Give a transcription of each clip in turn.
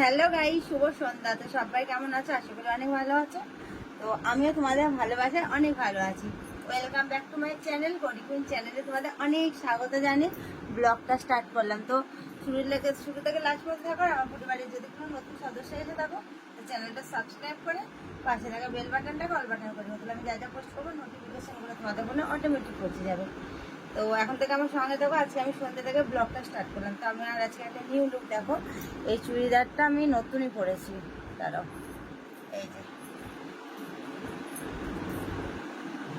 Hello guy, শুভ সন্ধ্যা। তো সবাই কেমন আছো? আশা করি অনেক ভালো আছো। তো আমিও তোমাদের ভালোবাসায় অনেক ভালো আছি। Welcome back to my channel করিকুইন চ্যানেলে তোমাদের অনেক স্বাগত জানিয়ে ব্লগটা স্টার্ট করলাম। তো শুরু থেকে লাস্ট পর্যন্ত থাকো। আমার পরিবারের যদি কোনো নতুন সদস্য এসে থাকো তো চ্যানেলটা সাবস্ক্রাইব করে পাশে থাকা বেল বাটনটাকে অল বাটন করে তাহলে আমি যা যা পোস্ট করবো নোটিফিকেশনগুলো তোমাদের ফোনে অটোমেটিক পৌঁছে যাবে। তো এখন থেকে আমার সঙ্গে দেখো। আজকে আমি সন্ধ্যে থেকে ব্লগটা স্টার্ট করলাম। তো আমি আর আজকে একটা নিউ লুক দেখো। এই চুড়িদারটা আমি নতুনই পরেছি। দাঁড়াও, এই যে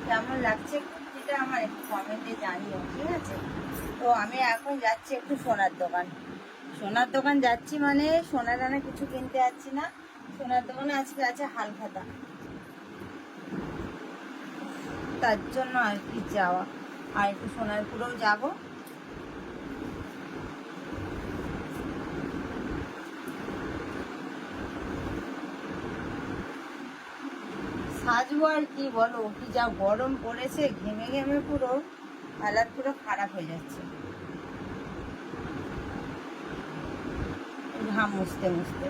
কেমন লাগছে কুর্তিটা আমার একটু কমেন্টে জানিও, ঠিক আছে? তো আমি এখন যাচ্ছি একটু সোনার দোকান যাচ্ছি, মানে সোনা দানা কিছু কিনতে যাচ্ছি না। সোনার দোকানে আজকে আছে হালখাতা, তার জন্য আর কি যাওয়া। আর একটু সোনারপুরেও যাবো। সাজবো আর কি বলো, কি যা গরম পড়েছে, ঘেমে ঘেমে পুরো হালাত পুরো খারাপ হয়ে যাচ্ছে ঘাম মুছতে মুছতে।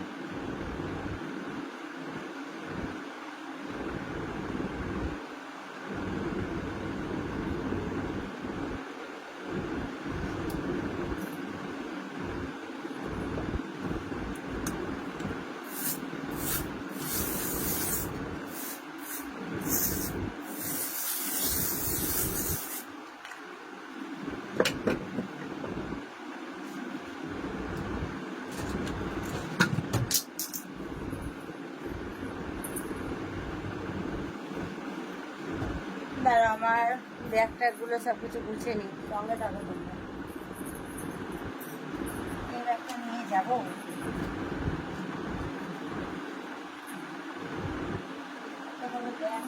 দাঁড়া, আমার ব্যাগ ট্যাগগুলো সব কিছু গুছিয়ে নিই, সঙ্গে থাকো তোমরা। এই ব্যাগটা নিয়ে যাবো। ব্যাগ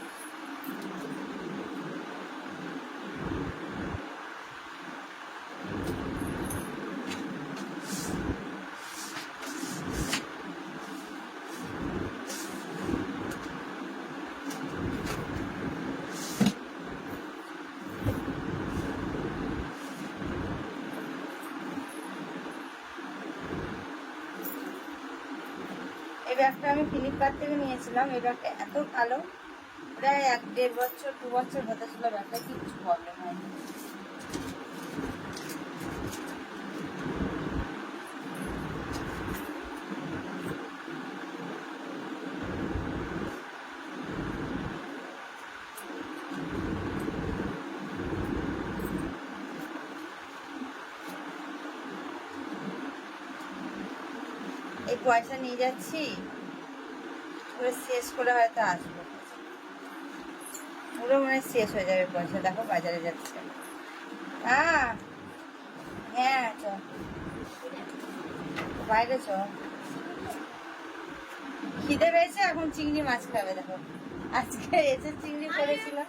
এই ব্যাগটা আমি ফ্লিপকার্ট থেকে নিয়েছিলাম। এই ব্যাগটা এত ভালো, প্রায় 1-1.5 বছর 2 বছর হতে ছিল। ব্যাগটা কিচ্ছু প্রবলেম হয়নি। এই পয়সা নিয়ে যাচ্ছি, শেষ করে হয়তো আসবো। পুরো মানে শেষ হয়ে যাবে পয়সা। দেখো বাজারে যাচ্ছে। হ্যাঁ হ্যাঁ, চ বাইরে চ। খিদে পেয়েছে, এখন চিংড়ি মাছ খাবে। দেখো আজকে এসে চিংড়ি করেছিলাম।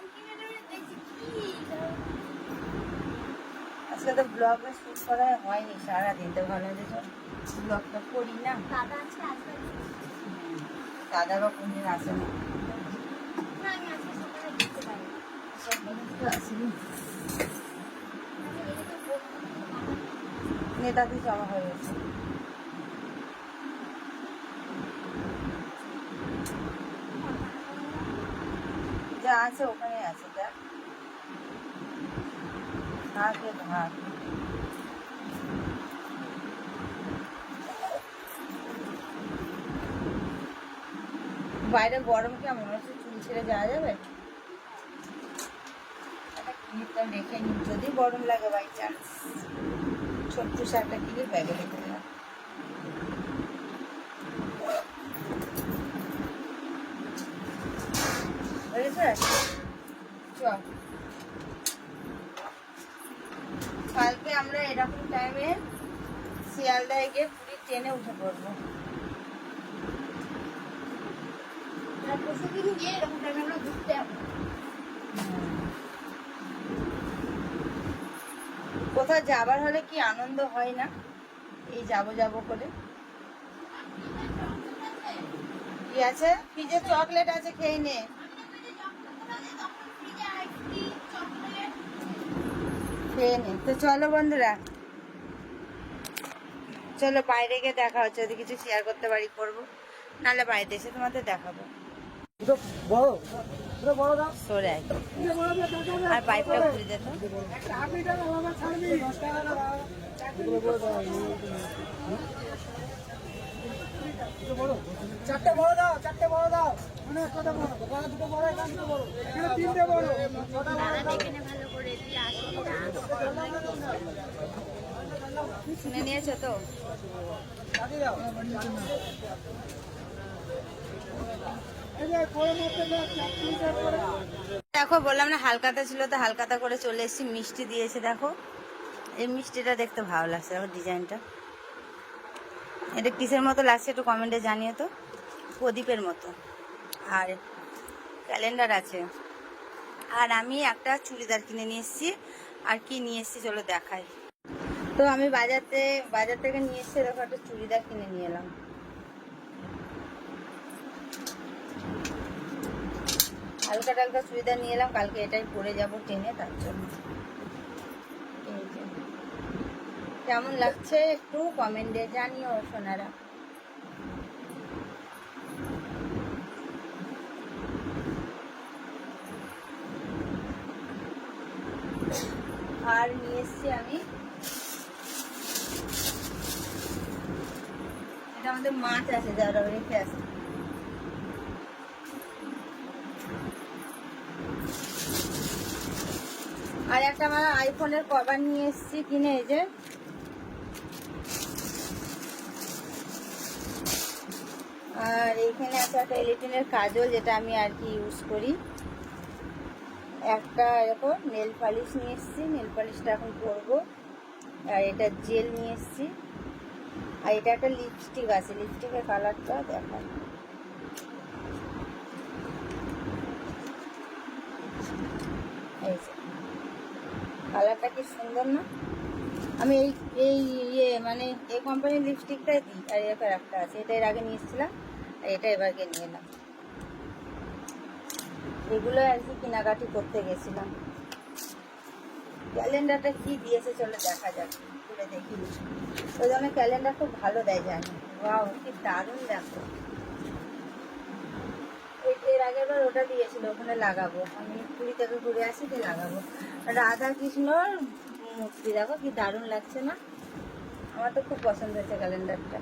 আজকে তো ব্লগে শুট করা হয়নি সারাদিন। তো ভালো যে ব্লগটা করি না। দাদা বা কোনদিন আসে না। নেতাতে জমা হয়ে গেছে। যা আছে ওখানে আছে, দেখ ধাকে ধাক। বাইরে গরম কেমন হচ্ছে? চুল ছেড়ে যাওয়া যাবে? একটা ক্লিপটা রেখে নিই, যদি গরম লাগে বাই চান্স। ছোট্ট একটা ক্লিপ ব্যাগে রেখে দিলাম। বুঝেছে? চল, কালকে আমরা এরকম টাইমে শিয়ালদায় গিয়ে পুরীর ট্রেনে উঠে পড়বো। প্রতিদিন গিয়ে এরকম টাইমে আমরা ঘুরতে যাবো। কোথাও যাবার হলে কি আনন্দ হয় না? এই যাবো যাবো করে। কি আছে? ফ্রিজে চকলেট আছে, খেয়ে নে। খেয়ে নে। তো চলো বন্ধুরা, চলো বাইরে গিয়ে দেখা হচ্ছে, যদি কিছু শেয়ার করতে পারি করবো, নাহলে বাড়িতে এসে তোমাদের দেখাবো। সরে আয়। আর পাইপটা ঘুরে যেত। চারটে বড় দাও, চারটে বড় দাও, মানে কত বড়, ওখানে দুটো বড়, এখানে দুটো বড়, এখানে তিনটে বড়, শুনে নিয়েছো তো? কাটি দাও। এই যে বড় মধ্যে দাও, চারটে করে। দেখো বললাম না হালকাতা ছিল, তো হালকাতা করে চলে এসেছি। মিষ্টি দিয়েছে দেখো, এই মিষ্টিটা দেখতে ভালো লাগছে, দেখো ডিজাইনটা। এটা কিসের মতো লাগছে একটু কমেন্টে জানিয়ে তো। প্রদীপের মতো। আর ক্যালেন্ডার আছে। আর আমি একটা চুড়িদার কিনে নিয়ে এসেছি। আর কি নিয়ে এসেছি চলো দেখাই। তো আমি বাজার থেকে নিয়ে এসেছি, দেখো একটা চুড়িদার কিনে নিয়ে এলাম। হালকা টালকা চুড়িদার নিয়ে এলাম, কালকে এটাই পরে যাব ট্রেনে, তার জন্য। এই যে কেমন লাগছে একটু কমেন্টে জানিও সোনারা। আর নিয়ে এসছি আমি, এটা আমাদের মাছ আছে যারা রেখে আছে। আর একটা আমার আইফোনের কভার নিয়ে এসছি কিনে, এই যে। আর এইখানে আছে একটা এলিটিনের কাজল, যেটা আমি আর কি ইউজ করি। একটা এরকম নেল পালিশ নিয়ে এসছি, নেল পালিশটা এখন পরবো। আর এটা জেল নিয়ে এসছি। আর এটা একটা লিপস্টিক আছে, লিপস্টিকের কালারটা দেখা, এই যে কালারটা কি সুন্দর না? আমি এই মানে এই কোম্পানির লিপস্টিকটাই দিই। আর এরকম একটা আছে, এটা এর আগে নিয়ে এসেছিলাম, আর এটা এবারকে নিয়ে এলাম। এগুলো আর কি কেনাকাটি করতে গেছিলাম। ক্যালেন্ডারটা কি দিয়েছে চলো দেখা যাক, খুলে দেখি। ওই জন্য ক্যালেন্ডার খুব ভালো দেয়, জানি। ওয়াও কি দারুণ দেখো। এর আগের বার ওটা দিয়েছিল, ওখানে লাগাবো। আমি পুরী থেকে ঘুরে আসি, দিয়ে লাগাবো। রাধা কৃষ্ণর মূর্তি দেখো কি দারুণ লাগছে না? আমার তো খুব পছন্দ হয়েছে ক্যালেন্ডারটা।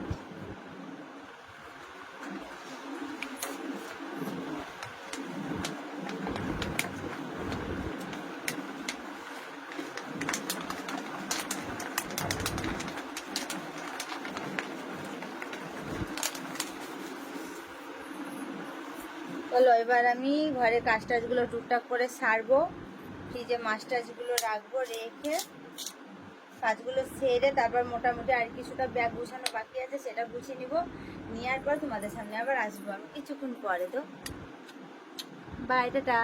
চলো এবার আমি ঘরে কাজ টাজগুলো টুকটাক করে সারবো, ফ্রিজে মাছ টাছগুলো রাখবো, রেখে কাজগুলো সেরে তারপর মোটামুটি আর কিছুটা ব্যাগ গুছানো বাকি আছে, সেটা গুছিয়ে নিব। নেওয়ার পর তোমাদের সামনে আবার আসবো আমি কিছুক্ষণ পরে। তো বাই, টাটা।